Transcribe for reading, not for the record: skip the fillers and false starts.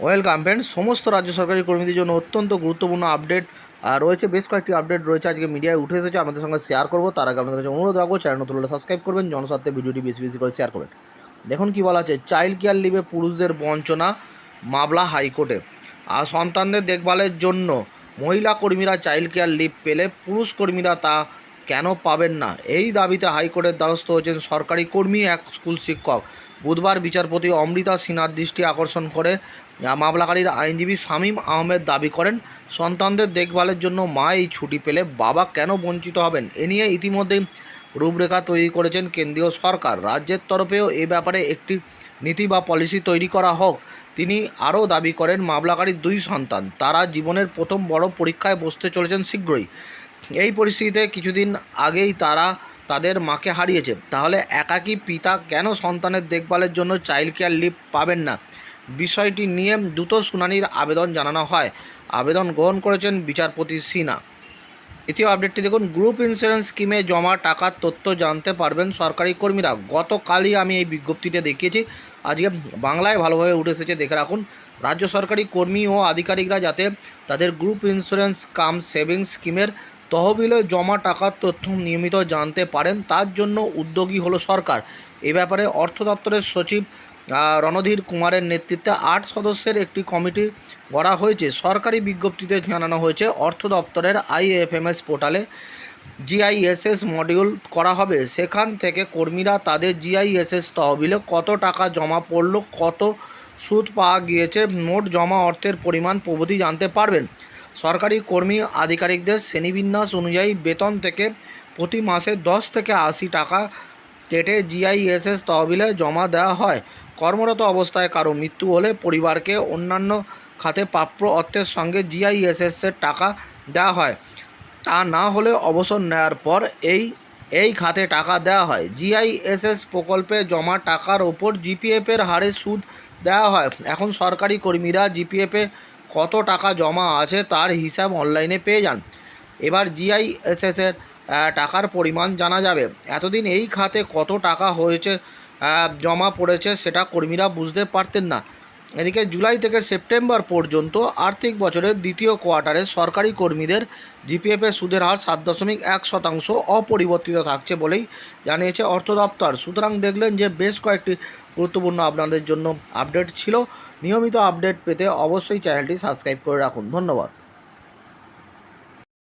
Welcome friends. সমস্ত রাজ্য সরকারি কর্মীদের জন্য অত্যন্ত গুরুত্বপূর্ণ আপডেট রয়েছে। বেশ কয়েকটি আপডেট রয়েছে, আজকে মিডিয়ায় উঠে এসেছে, আপনাদের সঙ্গে শেয়ার করবো। তার আগে আপনাদের কাছে অনুরোধ রাখবো, চ্যানেল নতুন হলে সাবস্ক্রাইব করবেন, জনস্বার্থে ভিডিওটি বেশি বেশি করে শেয়ার করবেন। দেখুন কী বলা আছে, চাইল্ড কেয়ার লিভে পুরুষদের বঞ্চনা মামলা হাইকোর্টে। আর সন্তানদের দেখভালের জন্য মহিলা কর্মীরা চাইল্ড কেয়ার লিভ পেলে পুরুষ কর্মীরা তা কেন পাবেন না, এই দাবিতে হাইকোর্টের দ্বারস্থ হয়েছেন সরকারি কর্মী এক স্কুল শিক্ষক। বুধবার বিচারপতি অমৃতা সিনহার দৃষ্টি আকর্ষণ করে মামলাকারীর আইনজীবী শামীম আহমেদ দাবি করেন, সন্তানদের দেখভালের জন্য মা এই ছুটি পেলে বাবা কেন বঞ্চিত হবেন। এ নিয়ে ইতিমধ্যেই রূপরেখা তৈরি করেছেন কেন্দ্রীয় সরকার। রাজ্যের তরফেও এ ব্যাপারে একটি নীতি বা পলিসি তৈরি করা হোক। তিনি আরও দাবি করেন, মামলাকারীর দুই সন্তান, তারা জীবনের প্রথম বড় পরীক্ষায় বসতে চলেছেন শীঘ্রই। এই পরিস্থিতিতে কিছুদিন আগেই তারা তাদের মাকে হারিয়েছে। তাহলে একাকী পিতা কেন সন্তানের দেখভালের জন্য চাইল্ড কেয়ার লিভ পাবেন না? বিষয়টি নিয়ে দ্রুত শুনানির আবেদন জানানো হয়। আবেদন গ্রহণ করেছেন বিচারপতি সিনহা। দ্বিতীয় আপডেটটি দেখুন, গ্রুপ ইন্স্যুরেন্স স্কিমে জমা টাকার তথ্য জানতে পারবেন সরকারি কর্মীরা। গতকালই আমি এই বিজ্ঞপ্তিটা দেখিয়েছি, আজকে বাংলায় ভালোভাবে উঠে এসেছে, দেখে রাখুন। রাজ্য সরকারি কর্মী ও আধিকারিকরা যাতে তাদের গ্রুপ ইন্স্যুরেন্স কাম সেভিংস স্কিমের তহবিলে জমা টাকার তথ্য নিয়মিত জানতে পারেন, তার জন্য উদ্যোগী হলো সরকার। এ ব্যাপারে অর্থ দপ্তরের সচিব রণধীর কুমারের নেতৃত্বে 8 সদস্যের একটি কমিটি গড়া হয়েছে। সরকারি বিজ্ঞপ্তিতে জানানো হয়েছে, অর্থ দপ্তরের IFMS পোর্টালে GISS মডিউল করা হবে। সেখান থেকে কর্মীরা তাদের GISS তহবিলে কত টাকা জমা পড়ল, কত সুদ পাওয়া গিয়েছে, মোট জমা অর্থের পরিমাণ প্রভৃতি জানতে পারবেন। সরকারি কর্মী আধিকারিকদের শ্রেণীবিন্যাস অনুযায়ী বেতন থেকে প্রতি মাসে 10 থেকে 80 টাকা কেটে GISS তহবিলে জমা দেওয়া হয়। কর্মরত অবস্থায় কারো মৃত্যু হলে পরিবারকে অন্যান্য খাতে প্রাপ্য অর্থের সঙ্গে GISS-এর টাকা দেওয়া হয়। তা না হলে অবসর নেওয়ার পর এই খাতে টাকা দেওয়া হয়। GISS প্রকল্পে জমা টাকার ওপর GPF-এর হারে সুদ দেওয়া হয়। এখন সরকারি কর্মীরা GPF-এ কত টাকা জমা আছে তার হিসাব অনলাইনে পেয়ে যান। এবার GISS-এর টাকার পরিমাণ জানা যাবে। এতদিন এই খাতে কত টাকা হয়েছে জমা পড়েছে সেটা কর্মীরা বুঝতে পারতেন না। এদিকে জুলাই থেকে সেপ্টেম্বর পর্যন্ত আর্থিক বছরের দ্বিতীয় কোয়ার্টারে সরকারি কর্মীদের GPF-এর সুদের হার 7.1% অপরিবর্তিত থাকছে বলেই জানিয়েছে অর্থ দপ্তর। সুতরাং দেখলেন যে বেশ কয়েকটি গুরুত্বপূর্ণ আপনাদের জন্য আপডেট ছিল। নিয়মিত আপডেট পেতে অবশ্যই চ্যানেলটি সাবস্ক্রাইব করে রাখুন। ধন্যবাদ।